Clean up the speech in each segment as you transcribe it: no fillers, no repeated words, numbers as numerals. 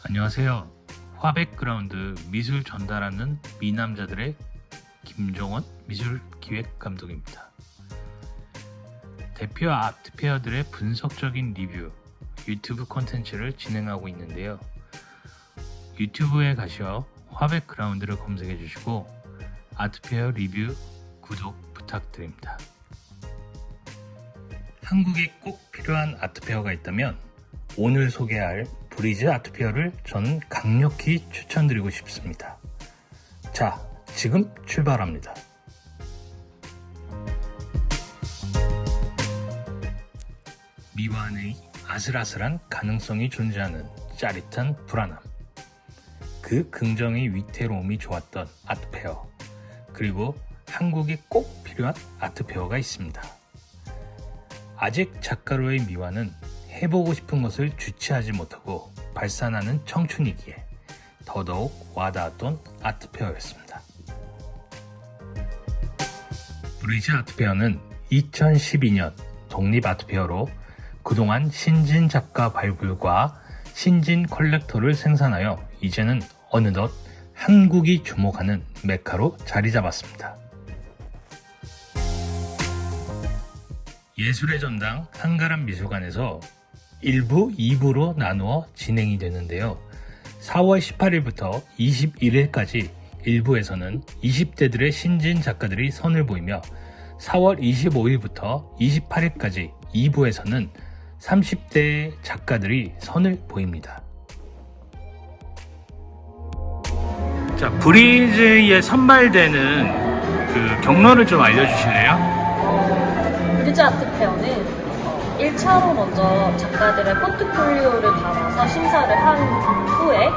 안녕하세요. 화백그라운드 미술 전달하는 미남자들의 김종원 미술기획감독입니다. 대표 아트페어들의 분석적인 리뷰 유튜브 콘텐츠를 진행하고 있는데요. 유튜브에 가셔 화백그라운드를 검색해 주시고 아트페어 리뷰 구독 부탁드립니다. 한국에 꼭 필요한 아트페어가 있다면 오늘 소개할 브리즈 아트페어를 저는 강력히 추천드리고 싶습니다. 자, 지금 출발합니다. 미완의 아슬아슬한 가능성이 존재하는 짜릿한 불안함, 그 긍정의 위태로움이 좋았던 아트페어, 그리고 한국에 꼭 필요한 아트페어가 있습니다. 아직 작가로의 미완은 해보고 싶은 것을 주체하지 못하고 발산하는 청춘이기에 더더욱 와닿았던 아트페어였습니다. 브리즈 아트페어는 2012년 독립아트페어로 그동안 신진 작가 발굴과 신진 컬렉터를 생산하여 이제는 어느덧 한국이 주목하는 메카로 자리 잡았습니다. 예술의 전당 한가람 미술관에서 1부, 2부로 나누어 진행이 되는데요. 4월 18일부터 21일까지 1부에서는 20대들의 신진 작가들이 선을 보이며 4월 25일부터 28일까지 2부에서는 30대 작가들이 선을 보입니다. 자, 브리즈에 선발되는 그 경로를 좀 알려주실래요? 브리즈 아트페어는 1차로 먼저 작가들의 포트폴리오를 담아서 심사를 한 후에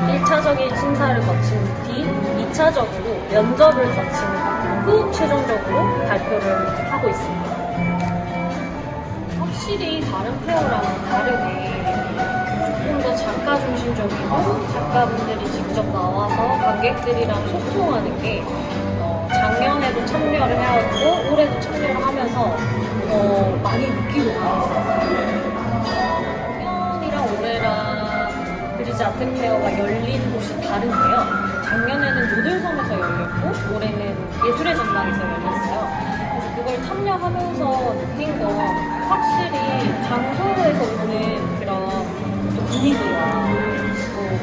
1차적인 심사를 거친 뒤 2차적으로 면접을 거친 후 최종적으로 발표를 하고 있습니다. 확실히 다른 페어랑은 다르게 조금 더 작가 중심적이고 작가분들이 직접 나와서 관객들이랑 소통하는 게 작년에도 참여를 해왔고 올해도 참여를 하면서 많이 느끼고 있어요. 작년이랑 올해랑 브리즈 아트페어가 열린 곳이 다른데요. 작년에는 노들섬에서 열렸고 올해는 예술의 전당에서 열렸어요. 그래서 그걸 참여하면서 느낀 건 확실히 장소에서 오는 그런 분위기와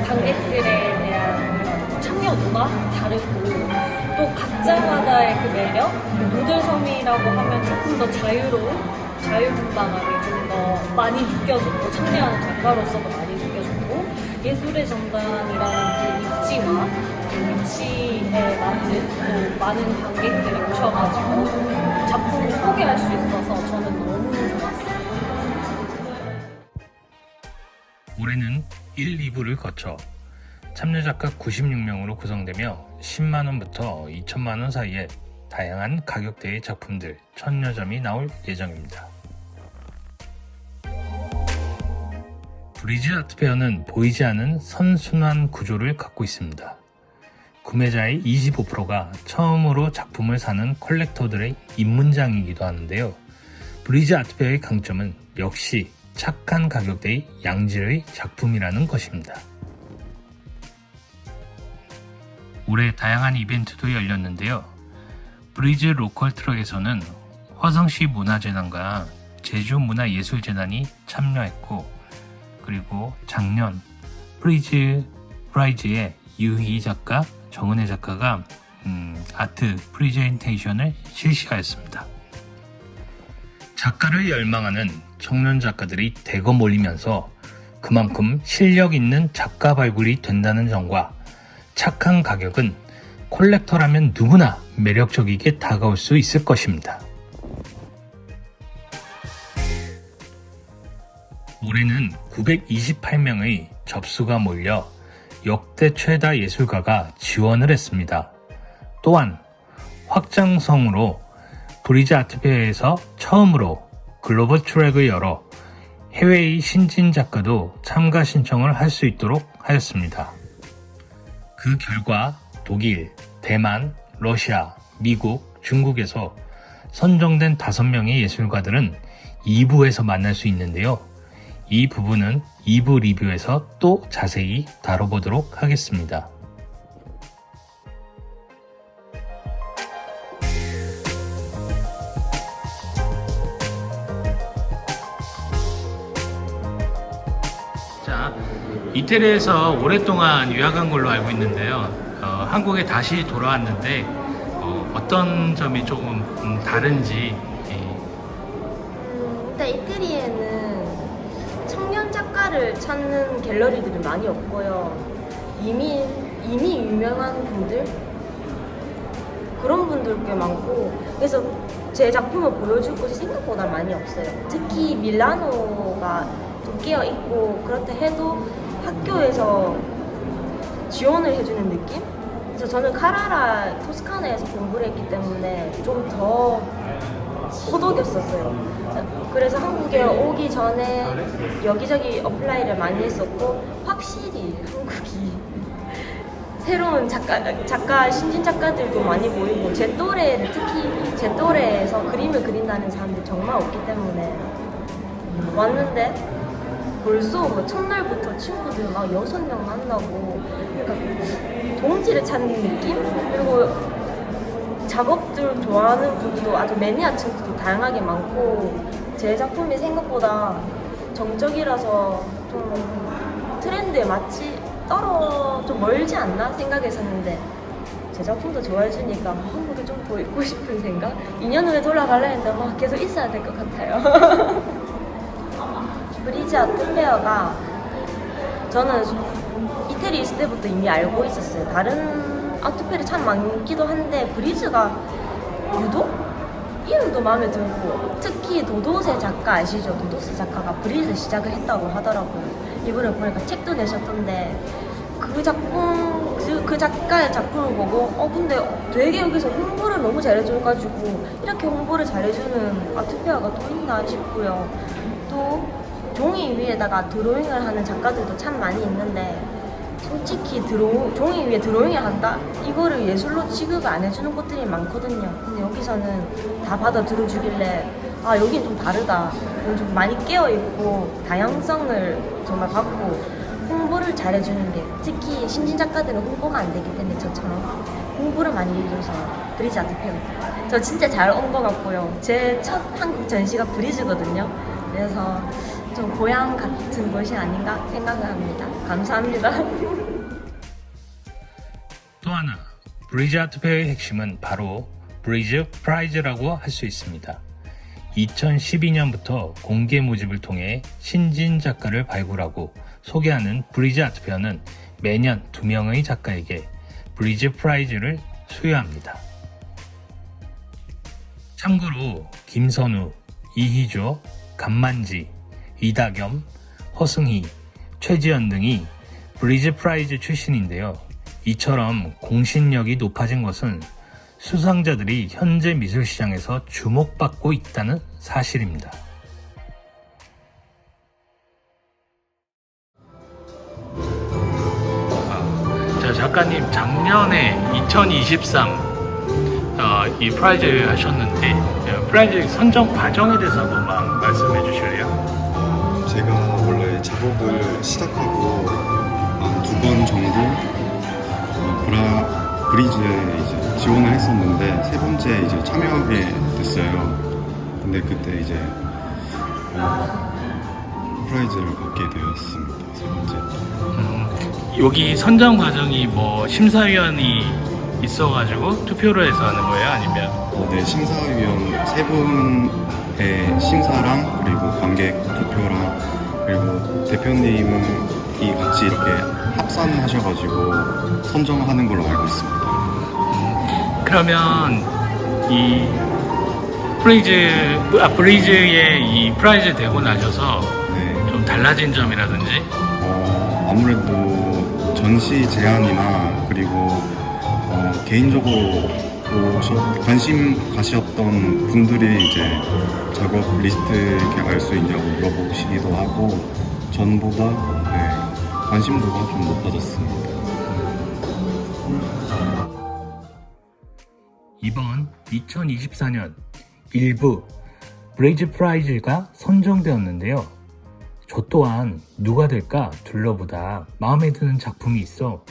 관객들에 대한 그런 참여도가 다르고 또 각자마다의 그 매력, 노들섬이라고 하면 조금 더 자유분방하게 좀 더 많이 느껴졌고 참여하는 작가로서도 많이 느껴졌고 예술의 전당이라는 그 입지와 그 위치에 맞는 또 많은 관객들이 오셔가지고 작품을 소개할 수 있어서 저는 너무 좋았어요. 올해는 1, 2부를 거쳐 참여작가 96명으로 구성되며 10만원부터 2천만원 사이에 다양한 가격대의 작품들 1000여 점이 나올 예정입니다. 브리즈 아트페어는 보이지 않은 선순환 구조를 갖고 있습니다. 구매자의 25%가 처음으로 작품을 사는 컬렉터들의 입문장이기도 하는데요. 브리즈 아트페어의 강점은 역시 착한 가격대의 양질의 작품이라는 것입니다. 올해 다양한 이벤트도 열렸는데요. 브리즈 로컬 트럭에서는 화성시 문화재단과 제주문화예술재단이 참여했고 그리고 작년 브리즈의 유희 작가, 정은혜 작가가 아트 프리젠테이션을 실시하였습니다. 작가를 열망하는 청년 작가들이 대거 몰리면서 그만큼 실력 있는 작가 발굴이 된다는 점과 착한 가격은 콜렉터라면 누구나 매력적이게 다가올 수 있을 것입니다. 올해는 928명의 접수가 몰려 역대 최다 예술가가 지원을 했습니다. 또한 확장성으로 브리즈 아트페어에서 처음으로 글로벌 트랙을 열어 해외의 신진 작가도 참가 신청을 할 수 있도록 하였습니다. 그 결과 독일, 대만, 러시아, 미국, 중국에서 선정된 5명의 예술가들은 2부에서 만날 수 있는데요. 이 부분은 2부 리뷰에서 또 자세히 다뤄보도록 하겠습니다. 자, 이태리에서 오랫동안 유학한 걸로 알고 있는데요. 한국에 다시 돌아왔는데 어떤 점이 조금 다른지. 일단 이태리에는 청년 작가를 찾는 갤러리들이 많이 없고요. 이미 유명한 분들 그런 분들 꽤 많고, 그래서 제 작품을 보여줄 곳이 생각보다 많이 없어요. 특히 밀라노가 좀 깨어 있고 그렇다 해도 학교에서 지원을 해주는 느낌? 그래서 저는 카라라 토스카나에서 공부를 했기 때문에 좀 더 허덕였었어요. 그래서 한국에 오기 전에 여기저기 어플라이를 많이 했었고, 확실히 한국이 새로운 신진 작가들도 많이 보이고, 제 또래를, 특히 제 또래에서 그림을 그린다는 사람들이 정말 없기 때문에 왔는데 벌써 뭐 첫날부터 친구들 막 6명 만나고, 그러니까 동지를 찾는 느낌? 그리고 작업들 좋아하는 분도 아주 매니아층도 다양하게 많고, 제 작품이 생각보다 정적이라서 좀 트렌드에 좀 멀지 않나 생각했었는데, 제 작품도 좋아해 주니까 한국에 좀 더 있고 싶은 생각? 2년 후에 돌아갈래 했는데 막 계속 있어야 될 것 같아요. 브리즈 아트페어가, 저는 이태리 있을 때부터 이미 알고 있었어요. 다른 아트페어이 참 많기도 한데 브리즈가 유독 이름도 마음에 들고, 특히 도도세 작가 아시죠? 도도세 작가가 브리즈 시작을 했다고 하더라고요. 이번에 보니까 책도 내셨던데, 그 작가의 작품을 보고 근데 되게 여기서 홍보를 너무 잘해줘가지고 이렇게 홍보를 잘해주는 아트페어가 또 있나 싶고요. 또 종이 위에다가 드로잉을 하는 작가들도 참 많이 있는데, 솔직히 종이 위에 드로잉을 한다? 이거를 예술로 취급을 안 해주는 곳들이 많거든요. 근데 여기서는 다 받아 들어주길래 여긴 좀 다르다, 좀 많이 깨어있고 다양성을 정말 받고 홍보를 잘해주는 게, 특히 신진 작가들은 홍보가 안 되기 때문에 저처럼 홍보를 많이 해줘서 브리즈 아트페어 저 진짜 잘 온 것 같고요. 제 첫 한국 전시가 브리즈거든요. 그래서 좀 고향 같은 곳이 아닌가 생각을 합니다. 감사합니다. 또 하나, 브리즈 아트페어의 핵심은 바로 브리즈 프라이즈라고 할 수 있습니다. 2012년부터 공개 모집을 통해 신진 작가를 발굴하고 소개하는 브리즈 아트페어는 매년 2명의 작가에게 브리즈 프라이즈를 수여합니다. 참고로 김선우, 이희조, 감만지, 이다겸, 허승희, 최지연 등이 브리즈 프라이즈 출신인데요. 이처럼 공신력이 높아진 것은 수상자들이 현재 미술시장에서 주목받고 있다는 사실입니다. 자, 작가님 작년에 2023 이 프라이즈 하셨는데, 프라이즈 선정 과정에 대해서 한번만 말씀해 주실래요? 제가 원래 작업을 시작하고 한 2번 정도 브리즈에 이제 지원을 했었는데, 3번째 이제 참여하게 됐어요. 근데 그때 이제 프라이즈를 받게 되었습니다. 3번째. 여기 선정 과정이 뭐 심사위원이 있어가지고 투표로 해서 하는 거예요? 아니면? 네, 심사위원 3분의 심사랑 그리고 관객 투표랑 그리고 대표님이 같이 이렇게 합산하셔가지고 선정하는 걸로 알고 있습니다. 그러면 이 브리즈의 이 프라이즈 되고 나셔서 네. 좀 달라진 점이라든지? 아무래도 전시 제안이나 그리고 개인적으로 관심 가셨던 분들이 이제 작업 리스트 이렇게 알 수 있냐고 물어보시기도 하고, 전보다 관심도가 좀 높아졌습니다. 이번 2024년 일부 브리즈 프라이즈가 선정되었는데요. 저 또한 누가 될까 둘러보다 마음에 드는 작품이 있어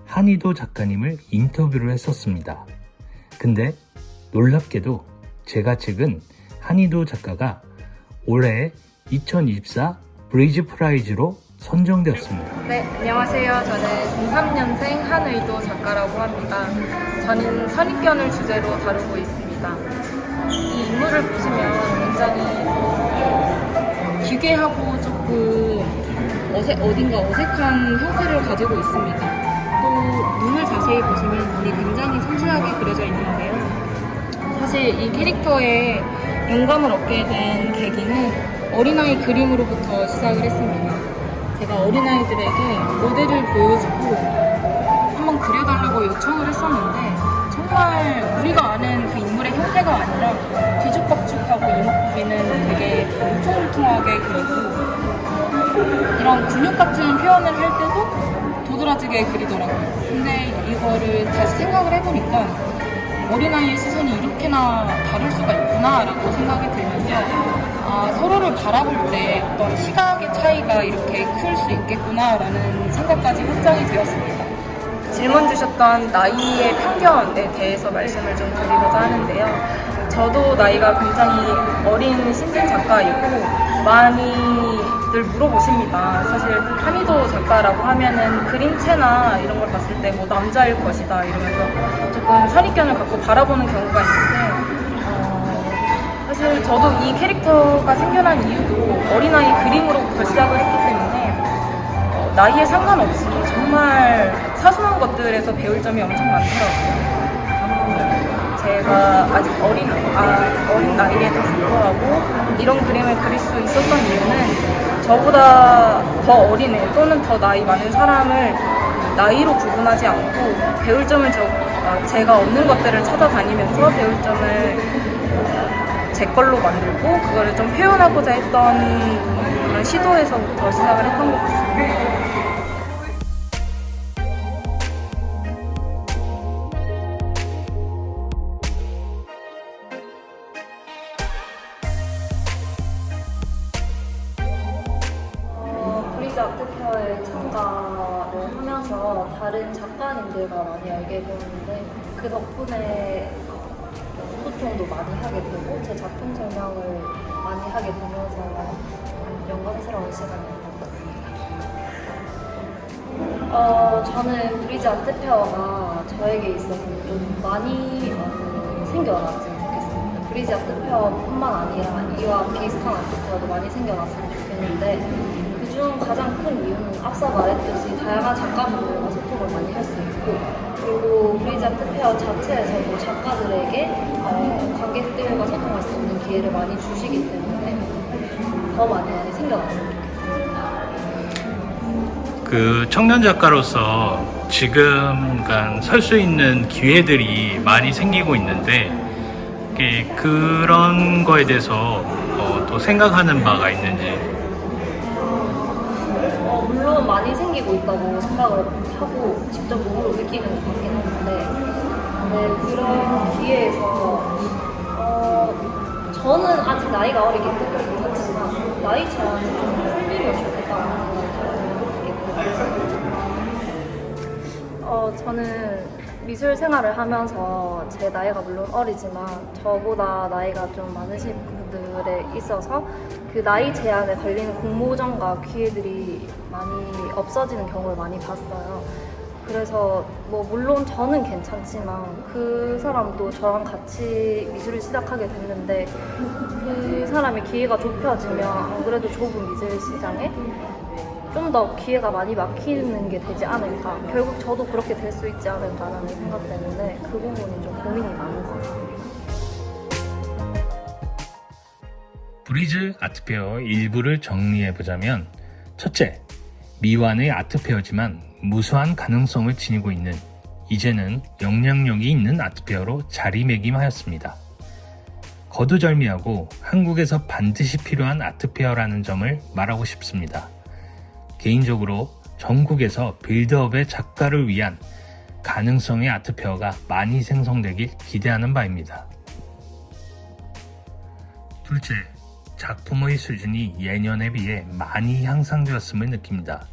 한희도 작가님을 인터뷰를 했었습니다. 근데 놀랍게도 제가 찍은 한희도 작가가 올해 2024 브리즈 프라이즈로 선정되었습니다. 네, 안녕하세요. 저는 23년생 한의도 작가라고 합니다. 저는 선입견을 주제로 다루고 있습니다. 이 인물을 보시면 굉장히 기괴하고 조금 어딘가 어색한 형태를 가지고 있습니다. 또 눈을 자세히 보시면 눈이 굉장히 섬세하게 그려져 있는데요. 사실 이 캐릭터에 영감을 얻게 된 계기는 어린아이 그림으로부터 시작을 했습니다. 제가 어린아이들에게 모델을 보여주고 한번 그려달라고 요청을 했었는데 정말 우리가 아는 그 인물의 형태가 아니라 뒤죽박죽하고 이목구비는 되게 울퉁불퉁하게 그리고 이런 근육 같은 표현을 할 때도 도드라지게 그리더라고요. 근데 이거를 다시 생각을 해보니까 어린아이의 시선이 이렇게나 다를 수가 있구나 라고 생각이 들면서 서로를 바라볼 때 어떤 시각의 차이가 이렇게 클 수 있겠구나 라는 생각까지 확장이 되었습니다. 질문 주셨던 나이의 편견에 대해서 말씀을 좀 드리고자 하는데요. 저도 나이가 굉장히 어린 신진 작가이고 많이들 물어보십니다. 사실 한희도 작가라고 하면은 그림체나 이런 걸 봤을 때 뭐 남자일 것이다 이러면서 조금 선입견을 갖고 바라보는 경우가 있는데 사실 저도 이 캐릭터가 생겨난 이유도 어린아이 그림으로부터 시작을 했기 때문에 나이에 상관없이 정말 사소한 것들에서 배울 점이 엄청 많더라고요. 제가 아직 어린 나이에도 불구하고 이런 그림을 그릴 수 있었던 이유는 저보다 더 어린 애 또는 더 나이 많은 사람을 나이로 구분하지 않고 배울 점을 제가 없는 것들을 찾아다니면서 배울 점을 제 걸로 만들고 그거를 좀 표현하고자 했던 그런 시도에서부터 시작을 했던 것 같습니다. 브리즈 아트페어에 참가를 하면서 다른 작가님들과 많이 알게 되었는데 그 덕분에 소통도 많이 하게 되고 제 작품 설명을 많이 하게 되면서 영광스러운 시간이었던 것 같습니다. 저는 브리즈 아트페어가 저에게 있어서 좀 많이 생겨났으면 좋겠습니다. 브리즈 아트페어뿐만 아니라 이와 비슷한 아트페어도 많이 생겨났으면 좋겠는데 그중 가장 큰 이유는 앞서 말했듯이 다양한 작가분들과 소통을 많이 할 수 있고 그리고 브리즈 아트페어 자체에서도 작가들에게 관객들과 소통할 수 있는 기회를 많이 주시기 때문에 더 많이 생겨났으면 좋겠습니다. 그 청년 작가로서 지금 설 수 있는 기회들이 많이 생기고 있는데 그런 거에 대해서 또 생각하는 바가 있는지. 물론 많이 생기고 있다고 생각을 하고 직접 몸으로 느끼는 것 같긴 한데 그런 기회에서 저는 아직 나이가 어리기 때문에 괜찮지만 나이 제한을 좀 풀리면 좋겠다는 생각이 들어요. 저는 미술 생활을 하면서 제 나이가 물론 어리지만 저보다 나이가 좀 많으신 분들에 있어서 그 나이 제한에 걸리는 공모전과 기회들이 많이 없어지는 경우를 많이 봤어요. 그래서 물론 저는 괜찮지만 그 사람도 저랑 같이 미술을 시작하게 됐는데 그 사람의 기회가 좁혀지면 안 그래도 좁은 미술 시장에 좀 더 기회가 많이 막히는 게 되지 않을까. 결국 저도 그렇게 될 수 있지 않을까라는 생각 때문에 그 부분이 좀 고민이 많은 것 같습니다. 브리즈 아트페어 일부를 정리해보자면 첫째, 미완의 아트페어지만 무수한 가능성을 지니고 있는 이제는 영향력이 있는 아트페어로 자리매김하였습니다. 거두절미하고 한국에서 반드시 필요한 아트페어라는 점을 말하고 싶습니다. 개인적으로 전국에서 빌드업의 작가를 위한 가능성의 아트페어가 많이 생성되길 기대하는 바입니다. 둘째, 작품의 수준이 예년에 비해 많이 향상되었음을 느낍니다.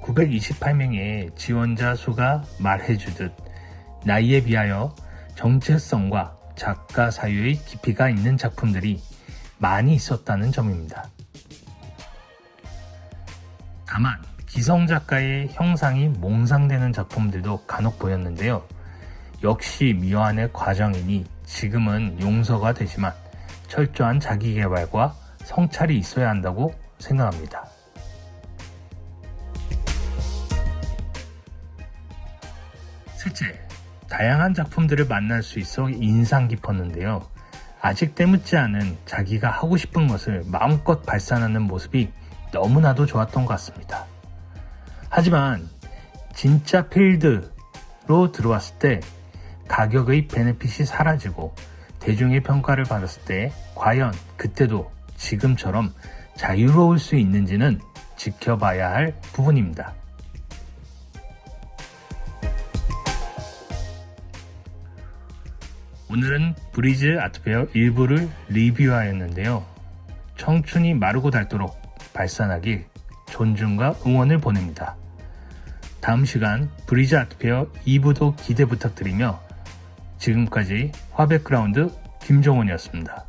928명의 지원자 수가 말해주듯 나이에 비하여 정체성과 작가 사유의 깊이가 있는 작품들이 많이 있었다는 점입니다. 다만 기성 작가의 형상이 몽상되는 작품들도 간혹 보였는데요. 역시 미화안의 과정이니 지금은 용서가 되지만 철저한 자기개발과 성찰이 있어야 한다고 생각합니다. 셋째, 다양한 작품들을 만날 수 있어 인상 깊었는데요. 아직 때묻지 않은 자기가 하고 싶은 것을 마음껏 발산하는 모습이 너무나도 좋았던 것 같습니다. 하지만 진짜 필드로 들어왔을 때 가격의 베네핏이 사라지고 대중의 평가를 받았을 때 과연 그때도 지금처럼 자유로울 수 있는지는 지켜봐야 할 부분입니다. 오늘은 브리즈 아트페어 일부를 리뷰하였는데요. 청춘이 마르고 닳도록 발산하길 존중과 응원을 보냅니다. 다음 시간 브리즈 아트페어 2부도 기대 부탁드리며 지금까지 화백그라운드 김종원이었습니다.